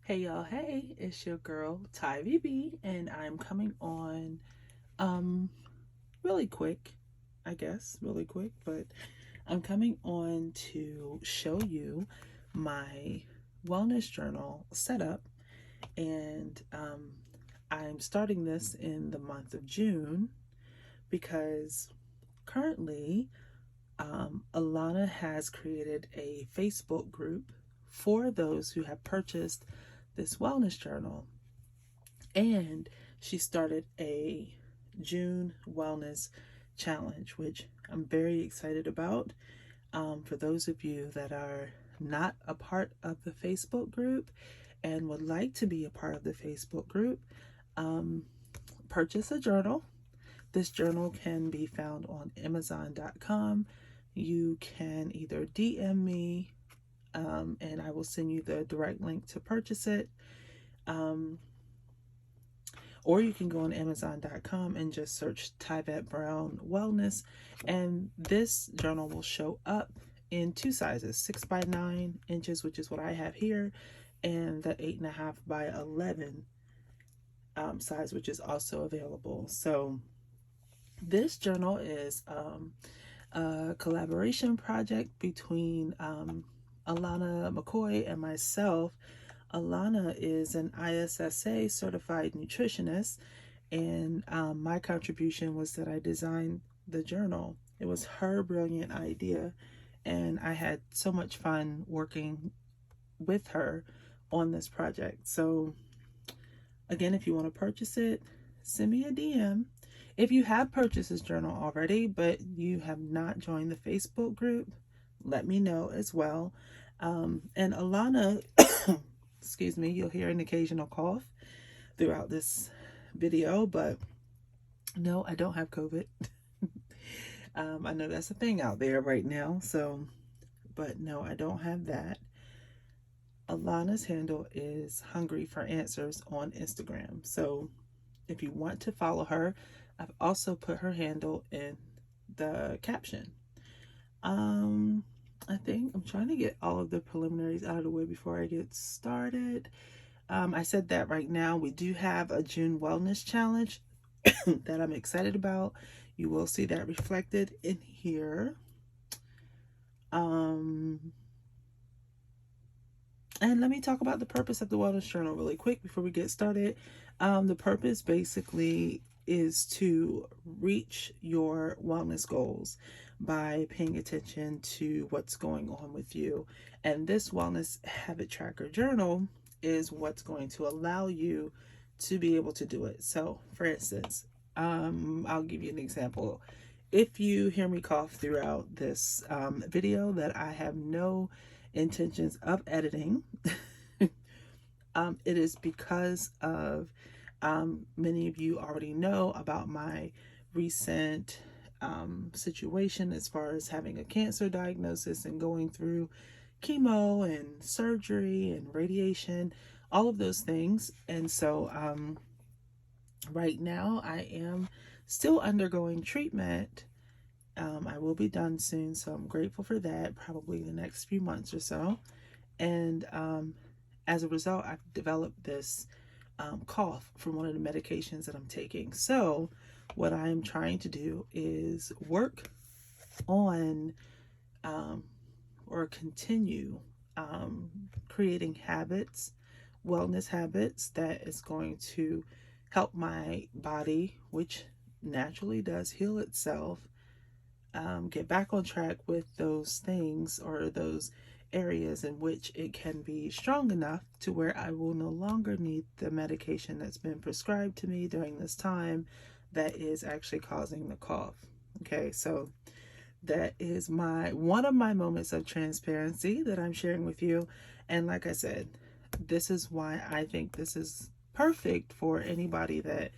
Hey y'all, hey, it's your girl Tyvee, and I'm coming on um really quick, I guess, really quick, but I'm coming on to show you my wellness journal setup, and I'm starting this in the month of June because currently Alana has created a Facebook group for those who have purchased this wellness journal, and she started a June wellness challenge, which I'm very excited about. For those of you that are not a part of the Facebook group and would like to be a part of the Facebook group, um, purchase a journal. This journal can be found on Amazon.com. You can either DM me, and I will send you the direct link to purchase it. Um, or you can go on Amazon.com and just search Tyvee Brown Wellness, and this journal will show up in two sizes: 6 by 9 inches, which is what I have here, and the 8.5 by 11 size, which is also available. So this journal is a collaboration project between Alana McCoy and myself. Alana is an ISSA certified nutritionist, and my contribution was that I designed the journal. It was her brilliant idea, and I had so much fun working with her on this project. So, again, if you want to purchase it, send me a DM. If you have purchased this journal already, but you have not joined the Facebook group, let me know as well. And Alana, excuse me, you'll hear an occasional cough throughout this video, but no, I don't have COVID. I know that's a thing out there right now, so, but no, I don't have that. Alana's handle is Hungry for Answers on Instagram. So if you want to follow her, I've also put her handle in the caption. I think I'm trying to get all of the preliminaries out of the way before I get started. I said that right now we do have a June Wellness Challenge that I'm excited about. You will see that reflected in here. And let me talk about the purpose of the Wellness Journal really quick before we get started. The purpose basically is to reach your wellness goals by paying attention to what's going on with you. And this Wellness Habit Tracker Journal is what's going to allow you to be able to do it. So, for instance, I'll give you an example. If you hear me cough throughout this video that I have no intentions of editing, it is because of many of you already know about my recent situation as far as having a cancer diagnosis and going through chemo and surgery and radiation, all of those things. And so right now I am still undergoing treatment. I will be done soon, so I'm grateful for that, probably the next few months or so. And as a result, I've developed this cough from one of the medications that I'm taking. So, what I'm trying to do is work on or continue creating habits, wellness habits that is going to help my body, which naturally does heal itself, get back on track with those things or those areas in which it can be strong enough to where I will no longer need the medication that's been prescribed to me during this time that is actually causing the cough. Okay, so that is one of my moments of transparency that I'm sharing with you. And like I said, this is why I think this is perfect for anybody that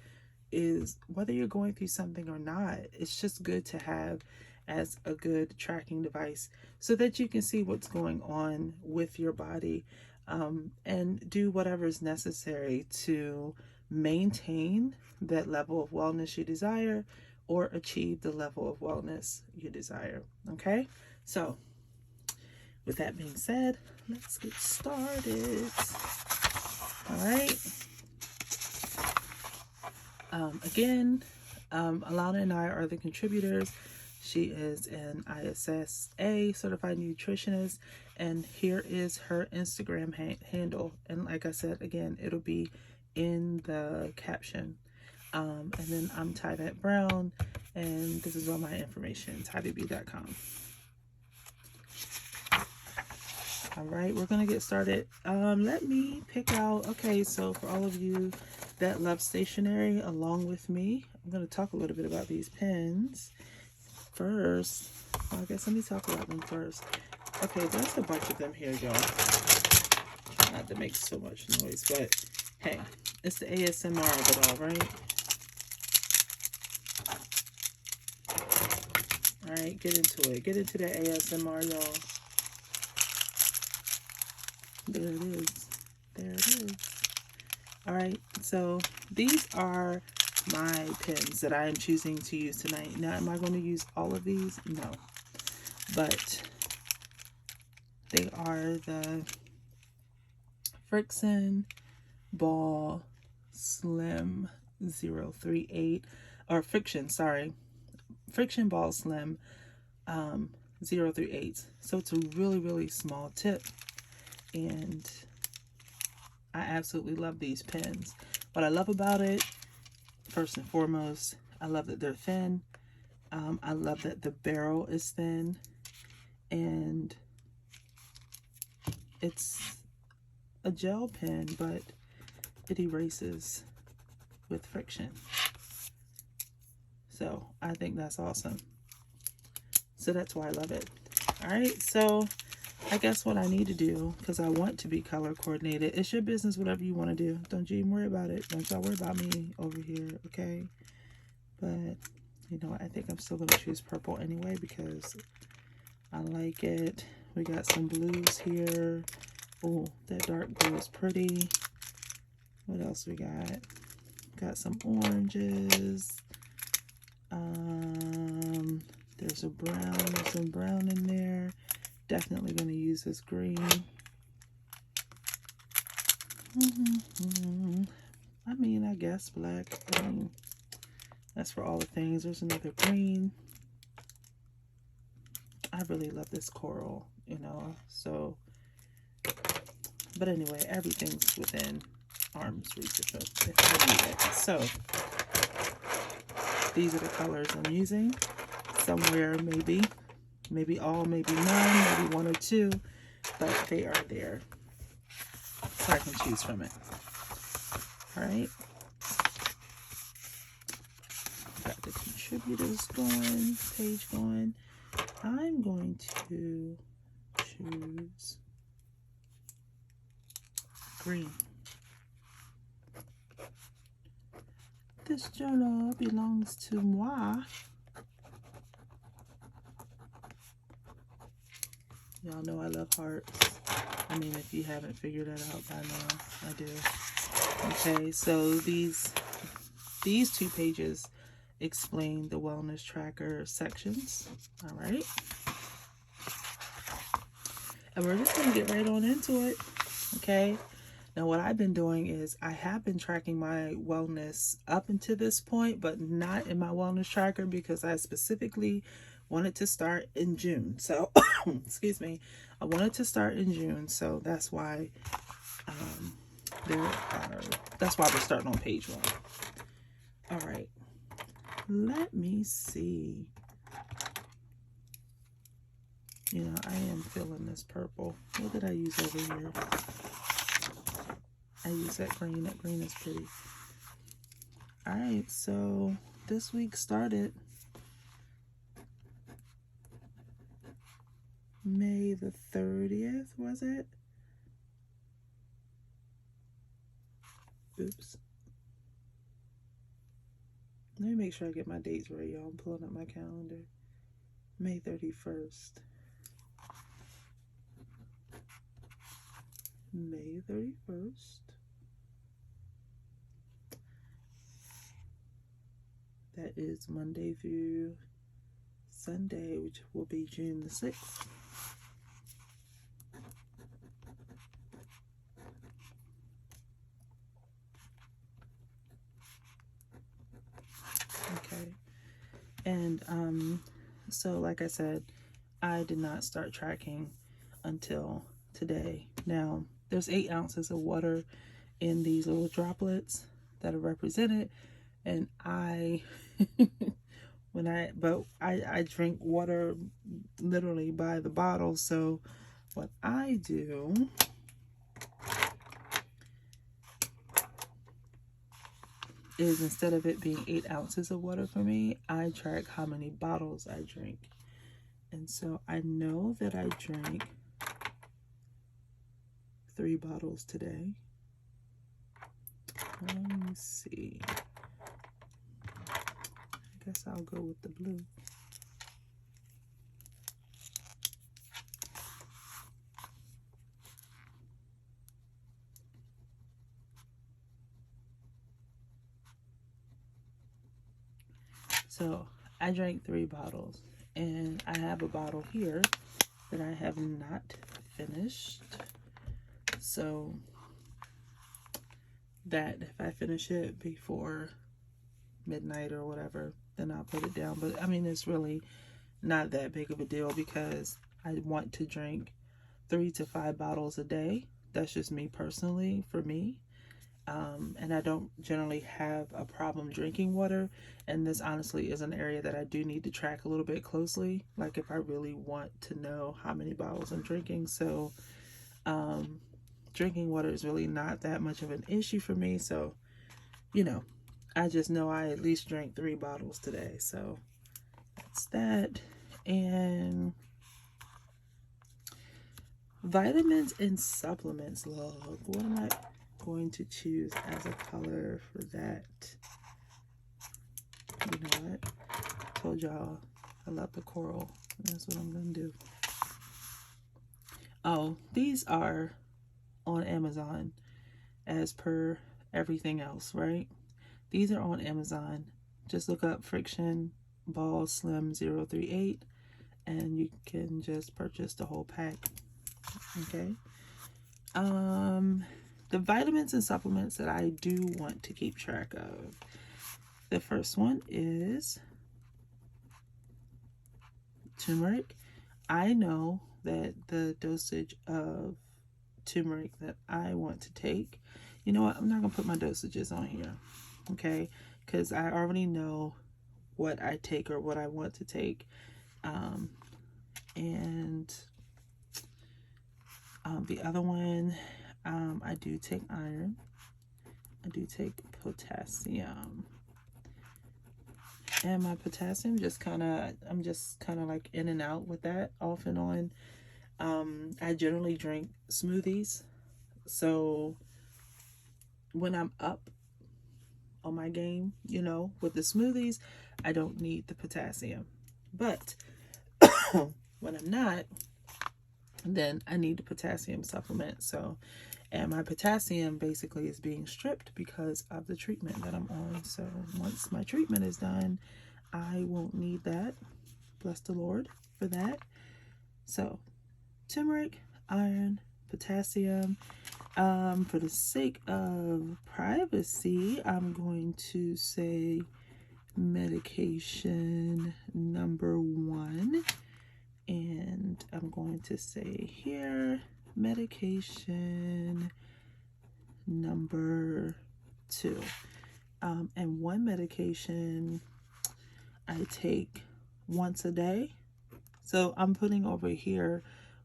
is, whether you're going through something or not, it's just good to have as a good tracking device so that you can see what's going on with your body, and do whatever is necessary to maintain that level of wellness you desire or achieve the level of wellness you desire. Okay, so with that being said, let's get started. All right. Again, Alana and I are the contributors. She is an ISSA certified nutritionist, and here is her Instagram handle. And like I said, again, it'll be in the caption. And then I'm Tyvee Brown, and this is all my information, tyveeb.com. All right, we're gonna get started. Let me pick out, okay, so for all of you that love stationery along with me, I'm gonna talk a little bit about these pens first. Well, I guess let me talk about them first. Okay, there's a bunch of them here, y'all. Try not to make so much noise, but hey, it's the ASMR of it all, right? All right, get into it. Get into the ASMR, y'all. There it is. There it is. All right, so these are my pens that I am choosing to use tonight. Now, am I going to use all of these? No. But they are the Friction Ball Slim 038, or Friction Ball Slim 038. So it's a really, really small tip. And I absolutely love these pens. What I love about it, first and foremost, I love that they're thin. I love that the barrel is thin. And it's a gel pen, but it erases with friction. So I think that's awesome. So that's why I love it. All right, so I guess what I need to do, because I want to be color coordinated, it's your business, whatever you want to do. Don't you even worry about it. Don't y'all worry about me over here, okay? But, you know, I think I'm still going to choose purple anyway because I like it. We got some blues here. Oh, that dark blue is pretty. What else we got? Got some oranges. There's a brown. There's some brown in there. Definitely going to use this green. I mean, I guess black. I mean, that's for all the things. There's another green. I really love this coral, you know, so, but anyway, everything's within arm's reach if I need it. So, these are the colors I'm using. Somewhere, maybe all, maybe none, maybe one or two, but they are there, so I can choose from it. All right, got the contributors going, page going. I'm going to choose green. This journal belongs to moi. Y'all know I love hearts. I mean, if you haven't figured that out by now, I do. Okay, so these 2 pages explain the wellness tracker sections. All right. And we're just going to get right on into it. Okay. Now, what I've been doing is I have been tracking my wellness up until this point, but not in my wellness tracker because I specifically wanted to start in June. So, excuse me, I wanted to start in June. So that's why that's why we're starting on page 1. All right. Let me see. You know, I am feeling this purple. What did I use over here? I use that green. That green is pretty. All right, so this week started May the 30th, was it? Oops. Let me make sure I get my dates right, y'all. I'm pulling up my calendar. May 31st. May 31st. That is Monday through Sunday, which will be June the 6th. And so like I said, I did not start tracking until today. Now, there's 8 ounces of water in these little droplets that are represented, and I I drink water literally by the bottle. So what I do is, instead of it being 8 ounces of water for me, I track how many bottles I drink. And so I know that I drank 3 bottles today. Let me see. I guess I'll go with the blue. So I drank 3 bottles, and I have a bottle here that I have not finished. So that if I finish it before midnight or whatever, then I'll put it down. But I mean, it's really not that big of a deal because I want to drink 3 to 5 bottles a day. That's just me personally, for me. And I don't generally have a problem drinking water. And this honestly is an area that I do need to track a little bit closely, like if I really want to know how many bottles I'm drinking. So drinking water is really not that much of an issue for me. So, you know, I just know I at least drank 3 bottles today. So that's that. And vitamins and supplements log. What am I going to choose as a color for that? You know what? I told y'all I love the coral. That's what I'm going to do. Oh, these are on Amazon as per everything else, right? These are on Amazon. Just look up Friction Ball Slim 038 and you can just purchase the whole pack. Okay. The vitamins and supplements that I do want to keep track of. The first one is turmeric. I know that the dosage of turmeric that I want to take, you know what, I'm not going to put my dosages on here, okay, because I already know what I take or what I want to take. And the other one, I do take iron, I do take potassium, and my potassium I'm just kind of like in and out with that, off and on. I generally drink smoothies, so when I'm up on my game, you know, with the smoothies, I don't need the potassium. But when I'm not, then I need the potassium supplement. So, and my potassium basically is being stripped because of the treatment that I'm on. So once my treatment is done, I won't need that. Bless the Lord for that. So turmeric, iron, potassium. For the sake of privacy, I'm going to say medication number 1. And I'm going to say here, medication number 2. And one medication I take once a day. So I'm putting over here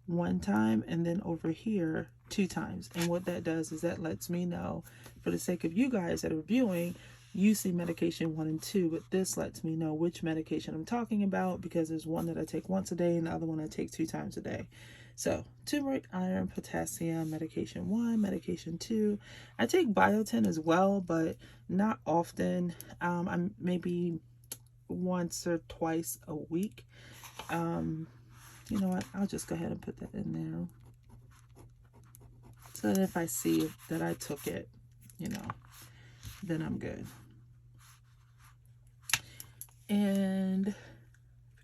1 time and then over here 2 times. And what that does is that lets me know, for the sake of you guys that are viewing, you see medication 1 and 2, but this lets me know which medication I'm talking about, because there's one that I take once a day and the other one I take 2 times a day. So turmeric, iron, potassium, medication 1, medication 2. I take biotin as well, but not often. I'm maybe once or twice a week. You know what, I'll just go ahead and put that in there, so that if I see that I took it, you know, then I'm good. And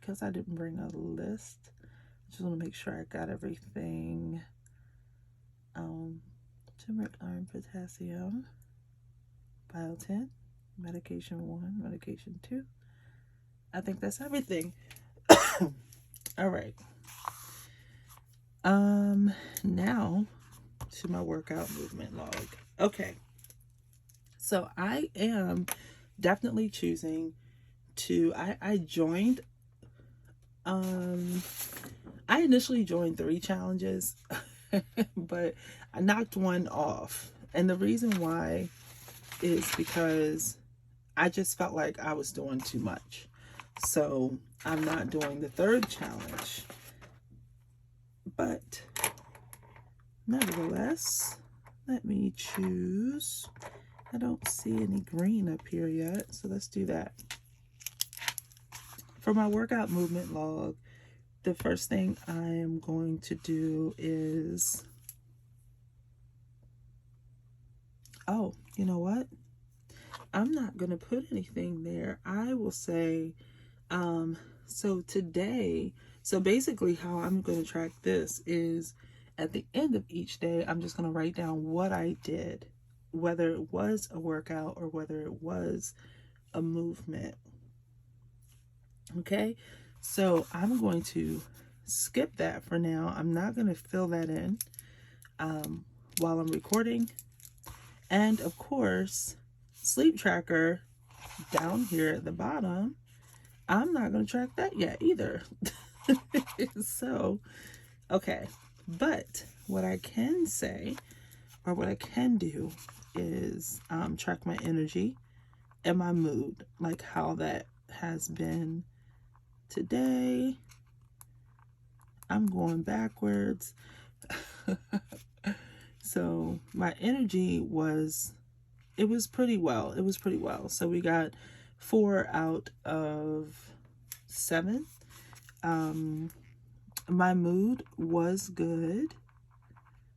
because I didn't bring a list, I just want to make sure I got everything. Turmeric, iron, potassium, biotin, medication 1, medication 2, I think that's everything. All right. Now to my workout movement log. Okay. So I am definitely choosing to I joined I initially joined 3 challenges, but I knocked one off. And the reason why is because I just felt like I was doing too much. So I'm not doing the 3rd challenge. But nevertheless, let me choose. I don't see any green up here yet, so let's do that. For my workout movement log, the first thing I am going to do is, oh, you know what? I'm not going to put anything there. I will say, so today, so basically how I'm going to track this is at the end of each day, I'm just going to write down what I did, whether it was a workout or whether it was a movement. Okay, so I'm going to skip that for now. I'm not going to fill that in while I'm recording. And of course, sleep tracker down here at the bottom, I'm not going to track that yet either. So, okay. But what I can say, or what I can do, is track my energy and my mood, like how that has been today. I'm going backwards. So my energy was, it was pretty well. It was pretty well. So we got 4 out of 7. My mood was good.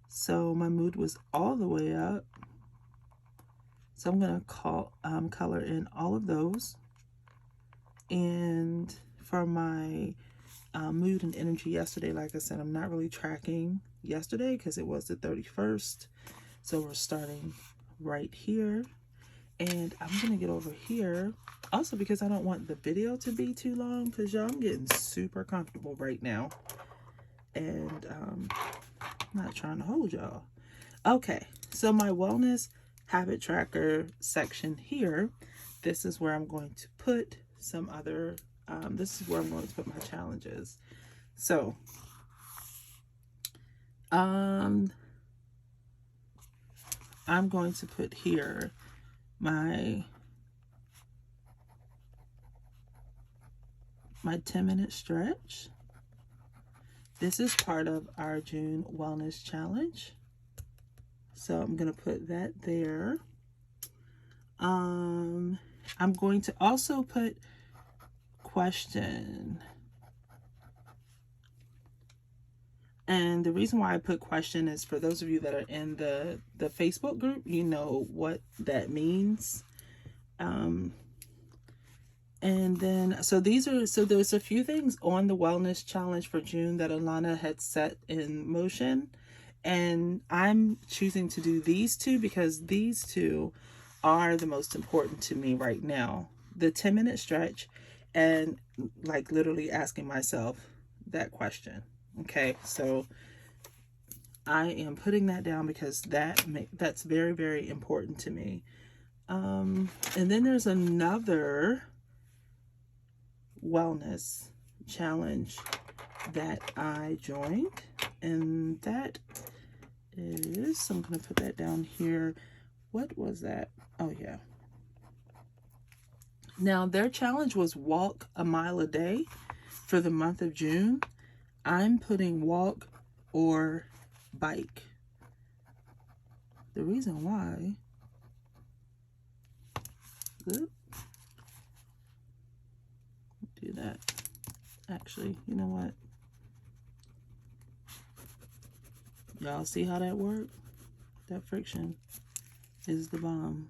So my mood was all the way up. So I'm going to color in all of those. And for my mood and energy yesterday, like I said, I'm not really tracking yesterday because it was the 31st. So we're starting right here. And I'm going to get over here. Also because I don't want the video to be too long because y'all, I'm getting super comfortable right now. And I'm not trying to hold y'all. Okay, so my wellness habit tracker section here, this is where I'm going to put some other, this is where I'm going to put my challenges. So, I'm going to put here my 10-minute stretch. This is part of our June Wellness Challenge. So I'm going to put that there. I'm going to also put question. And the reason why I put question is for those of you that are in the Facebook group, you know what that means. And then, so there's a few things on the wellness challenge for June that Alana had set in motion. And I'm choosing to do these 2 because these 2 are the most important to me right now. The 10-minute stretch and like literally asking myself that question. Okay, so I am putting that down because that's very, very important to me. And then there's another wellness challenge that I joined, and that is, so I'm going to put that down here. What was that? Oh yeah. Now their challenge was walk a mile a day for the month of June. I'm putting walk or bike. The reason why, do that. Actually, you know what? Y'all see how that worked? That friction is the bomb.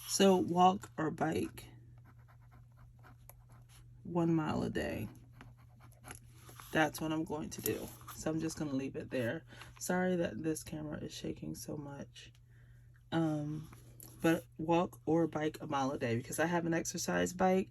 So walk or bike 1 mile a day. That's what I'm going to do. So I'm just going to leave it there. Sorry that this camera is shaking so much. But walk or bike a mile a day because I have an exercise bike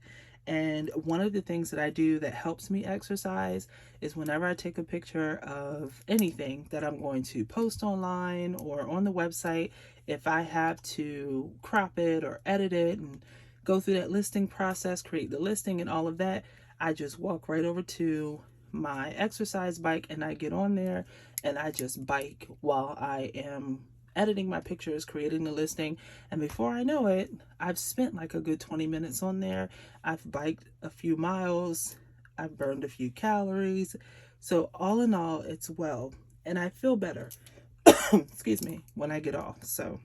And one of the things that I do that helps me exercise is whenever I take a picture of anything that I'm going to post online or on the website, if I have to crop it or edit it and go through that listing process, create the listing and all of that, I just walk right over to my exercise bike and I get on there and I just bike while I am editing my pictures, creating the listing, and before I know it, I've spent like a good 20 minutes on there. I've biked a few miles, I've burned a few calories. So all in all, it's well, and I feel better, excuse me, when I get off. So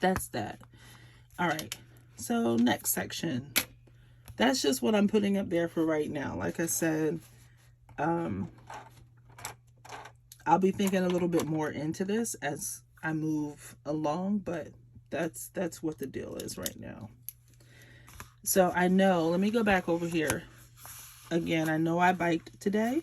that's that. All right, so next section. That's just what I'm putting up there for right now. Like I said, I'll be thinking a little bit more into this as I move along, but that's what the deal is right now. So I know, let me go back over here. Again, I know I biked today.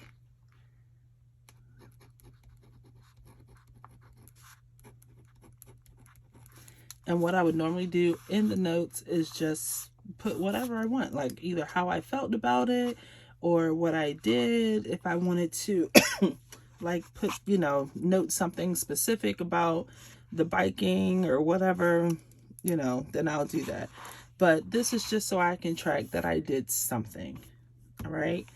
And what I would normally do in the notes is just put whatever I want, like either how I felt about it or what I did. If I wanted to like put, note something specific about the biking or whatever, then I'll do that. But this is just so I can track that I did something. All right.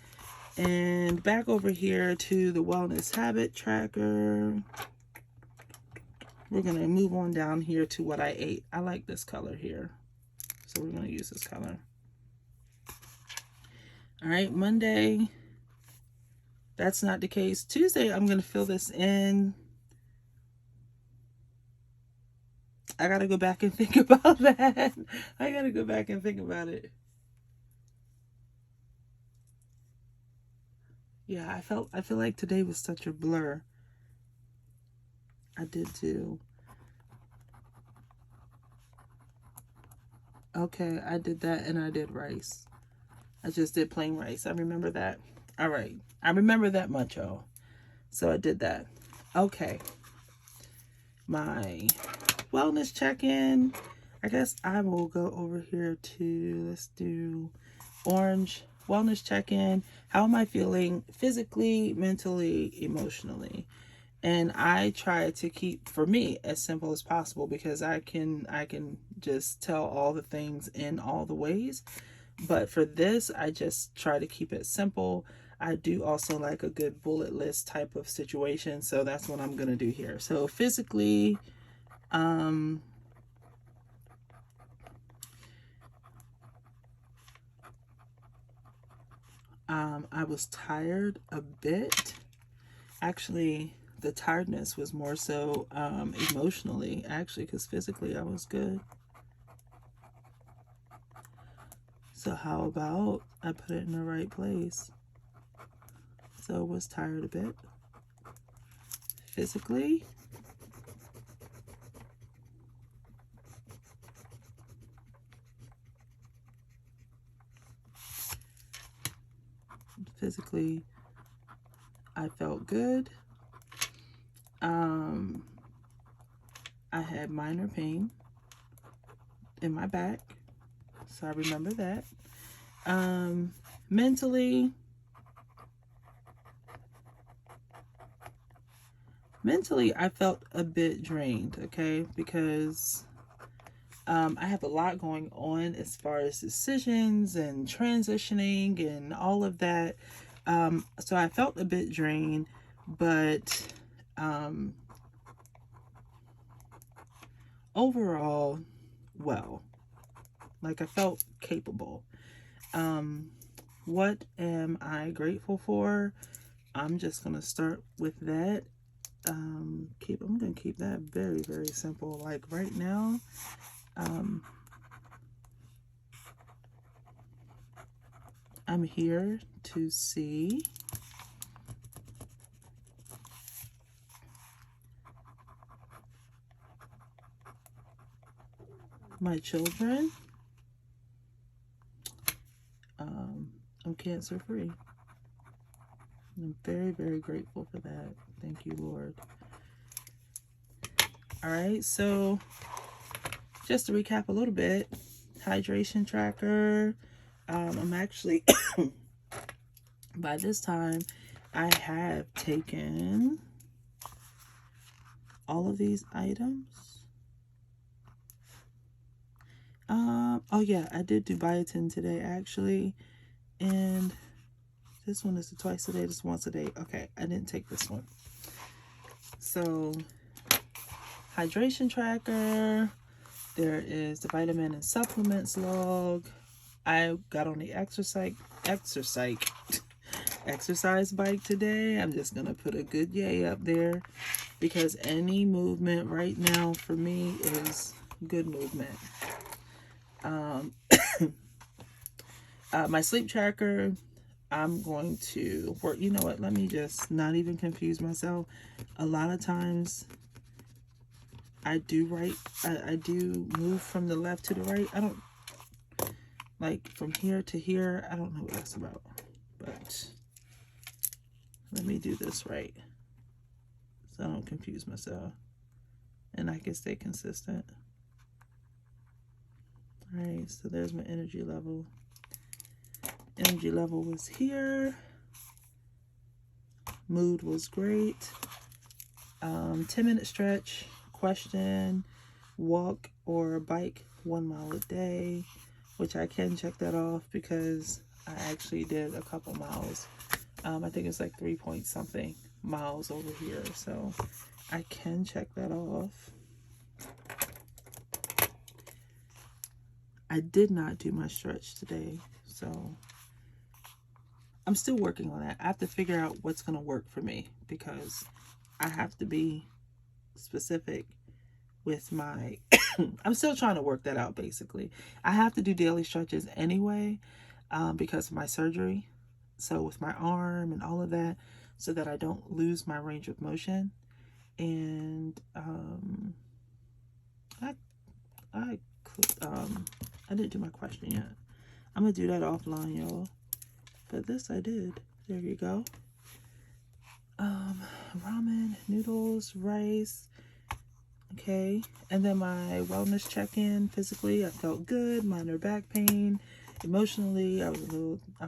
And back over here to the wellness habit tracker. We're going to move on down here to what I ate. I like this color here, so we're going to use this color. All right, Monday, that's not the case. Tuesday, I'm going to fill this in. I got to go back and think about that. I got to go back and think about it. Yeah, I feel like today was such a blur. I did too. Okay, I did that and I did rice. I just did plain rice. I remember that. All right. I remember that much, y'all. So I did that. Okay. My wellness check-in. I guess I will go over here to, let's do orange wellness check-in. How am I feeling physically, mentally, emotionally? And I try to keep, for me, as simple as possible because I can just tell all the things in all the ways. But for this, I just try to keep it simple. I do also like a good bullet list type of situation. So that's what I'm going to do here. So physically, I was tired a bit. Actually, the tiredness was more so emotionally, actually, because physically I was good. So how about I put it in the right place? So was tired a bit. Physically, I felt good. I had minor pain in my back, so I remember that. Mentally, I felt a bit drained, okay, because I have a lot going on as far as decisions and transitioning and all of that. So I felt a bit drained, but overall, well, like I felt capable. What am I grateful for? I'm just going to start with that. I'm going to keep that very, very simple. Like right now, I'm here to see my children. I'm cancer free. I'm very, very grateful for that. Thank you, Lord. All right, so just to recap a little bit, hydration tracker, I'm actually, by this time, I have taken all of these items. Oh yeah, I did do biotin today actually, and this one is twice a day, this once a day. Okay, I didn't take this one. So, hydration tracker. There is the vitamin and supplements log. I got on the exercise bike today. I'm just gonna put a good yay up there because any movement right now for me is good movement. My sleep tracker, I'm going to work. You know what? Let me just not even confuse myself. A lot of times I do I do move from the left to the right. I don't like from here to here. I don't know what that's about, but let me do this right so I don't confuse myself and I can stay consistent. All right, so there's my energy level. Energy level was here. Mood was great. 10-minute stretch. Question: walk or bike 1 mile a day, which I can check that off because I actually did a couple miles. I think it's like 3 point something miles over here, so I can check that off. I did not do my stretch today, so I'm still working on that. I have to figure out what's going to work for me because I have to be specific with my I'm still trying to work that out. Basically, I have to do daily stretches anyway because of my surgery, so with my arm and all of that, so that I don't lose my range of motion. And I didn't do my question yet. I'm gonna do that offline, y'all, but this I did. There you go. Ramen, noodles, rice. Okay, and then my wellness check-in. Physically, I felt good. Minor back pain. Emotionally, I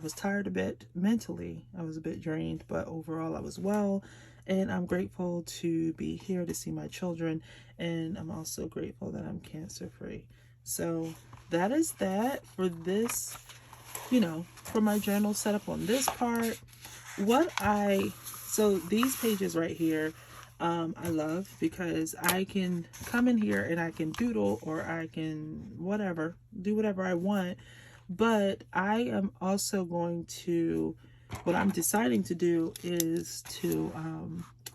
was tired a bit. Mentally, I was a bit drained, but overall, I was well. And I'm grateful to be here to see my children. And I'm also grateful that I'm cancer-free. So that is that for this, for my journal setup on this part. So these pages right here, I love because I can come in here and I can doodle or I can do whatever I want. But I am also what I'm deciding to do is to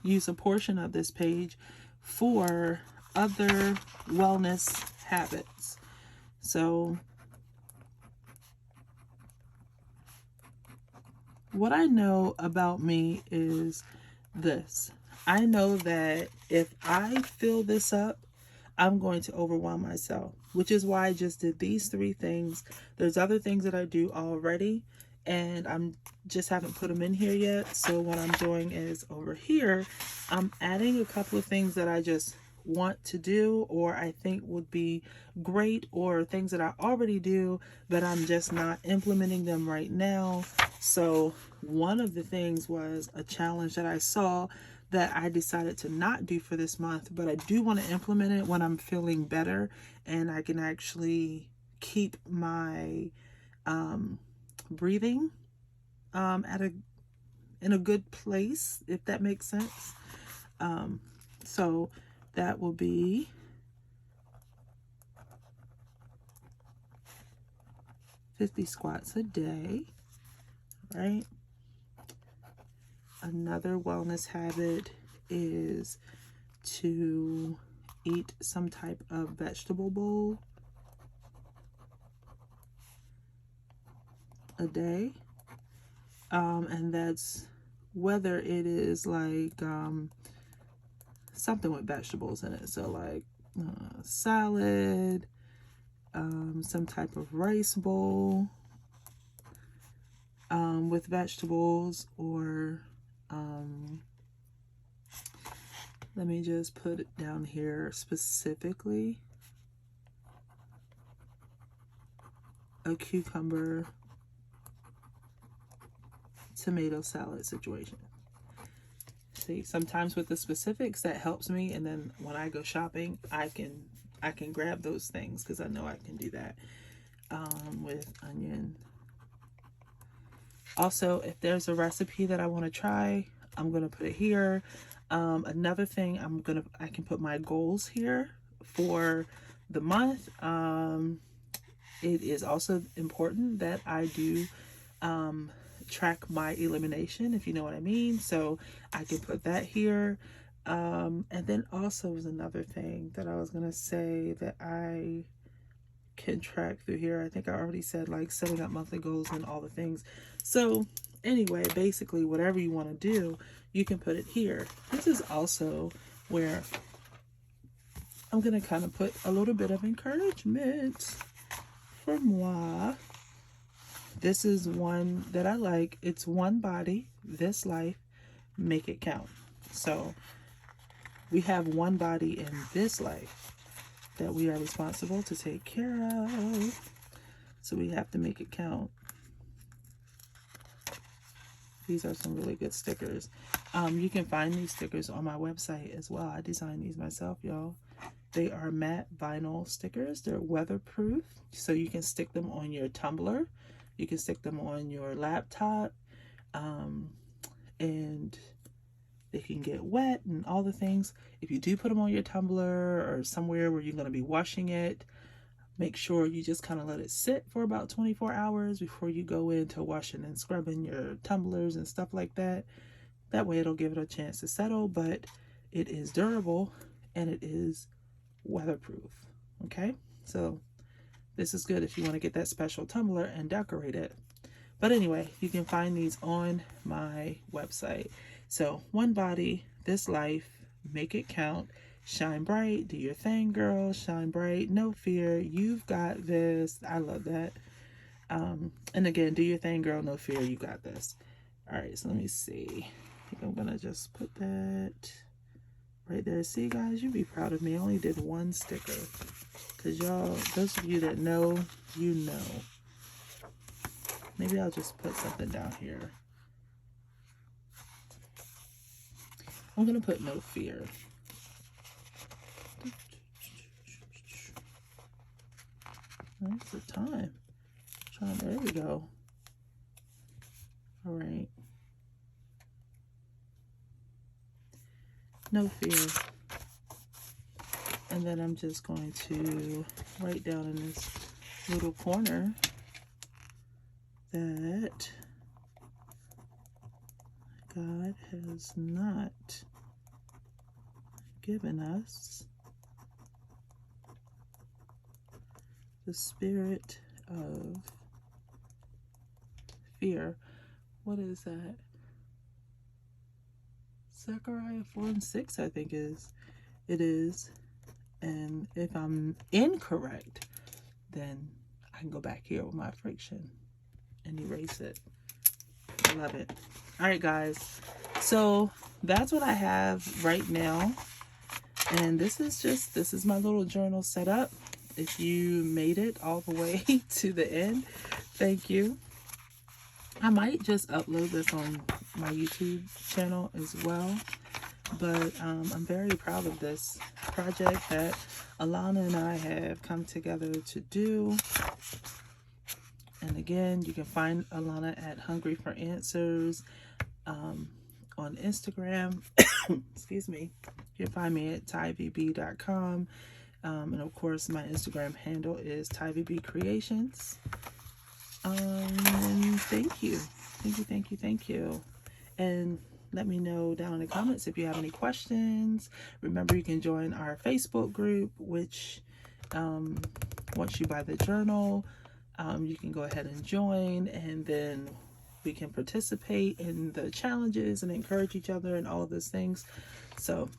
use a portion of this page for other wellness habits. So what I know about me is this. I know that if I fill this up, I'm going to overwhelm myself, which is why I just did these 3 things. There's other things that I do already, and I'm just haven't put them in here yet. So what I'm doing is over here, I'm adding a couple of things that I just want to do or I think would be great, or things that I already do, but I'm just not implementing them right now. So one of the things was a challenge that I saw that I decided to not do for this month, but I do want to implement it when I'm feeling better and I can actually keep my breathing in a good place, if that makes sense. So that will be 50 squats a day, right? Another wellness habit is to eat some type of vegetable bowl a day. And that's whether it is like something with vegetables in it. So like salad, some type of rice bowl with vegetables, or let me just put it down here specifically. A cucumber tomato salad situation. See, sometimes with the specifics that helps me, and then when I go shopping, I can grab those things because I know I can do that with onion. Also, if there's a recipe that I want to try, I'm gonna put it here. Another thing, I can put my goals here for the month. It is also important that I do track my elimination, if you know what I mean. So I can put that here. And then also was another thing that I was gonna say that I can track through here. I think I already said, like, setting up monthly goals and all the things. So anyway, basically whatever you want to do, you can put it here. This is also where I'm gonna kind of put a little bit of encouragement for moi. This is one that I like. It's one body, this life, make it count. So we have one body in this life that we are responsible to take care of. So we have to make it count. These are some really good stickers. You can find these stickers on my website as well. I designed these myself, y'all. They are matte vinyl stickers. They're weatherproof, so you can stick them on your tumbler. You can stick them on your laptop, and they can get wet and all the things. If you do put them on your tumbler or somewhere where you're going to be washing it, make sure you just kind of let it sit for about 24 hours before you go into washing and scrubbing your tumblers and stuff like that. That way it'll give it a chance to settle, but it is durable and it is weatherproof. Okay, so this is good if you want to get that special tumbler and decorate it. But anyway, you can find these on my website. So one body, this life, make it count, shine bright, do your thing, girl, shine bright, no fear, you've got this. I love that. And again, do your thing, girl, no fear, you got this. All right, so let me see. I think I'm gonna just put that right there. See, guys, you'd be proud of me. I only did one sticker because y'all, those of you that know, you know. Maybe I'll just put something down here. I'm gonna put no fear. Where's the time? There we go. All right. No fear. And then I'm just going to write down in this little corner that God has not given us the spirit of fear. What is that? Zechariah 4:6, I think it is. And if I'm incorrect, then I can go back here with my friction and erase it. I love it. All right, guys. So that's what I have right now. And this is my little journal setup. If you made it all the way to the end, thank you. I might just upload this on my YouTube channel as well. But I'm very proud of this project that Alana and I have come together to do. And again, you can find Alana at Hungry for Answers on Instagram. Excuse me. You can find me at tyveeb.com. And of course, my Instagram handle is Tyvee Creations. And thank you. Thank you. And let me know down in the comments if you have any questions. Remember, you can join our Facebook group, which once you buy the journal, you can go ahead and join, and then we can participate in the challenges and encourage each other and all of those things. So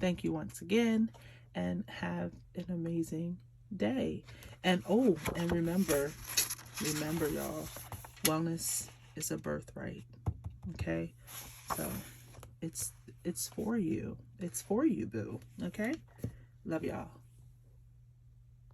thank you once again, and have an amazing day. And and remember y'all, wellness is a birthright. Okay, so it's for you, boo. Okay, love y'all.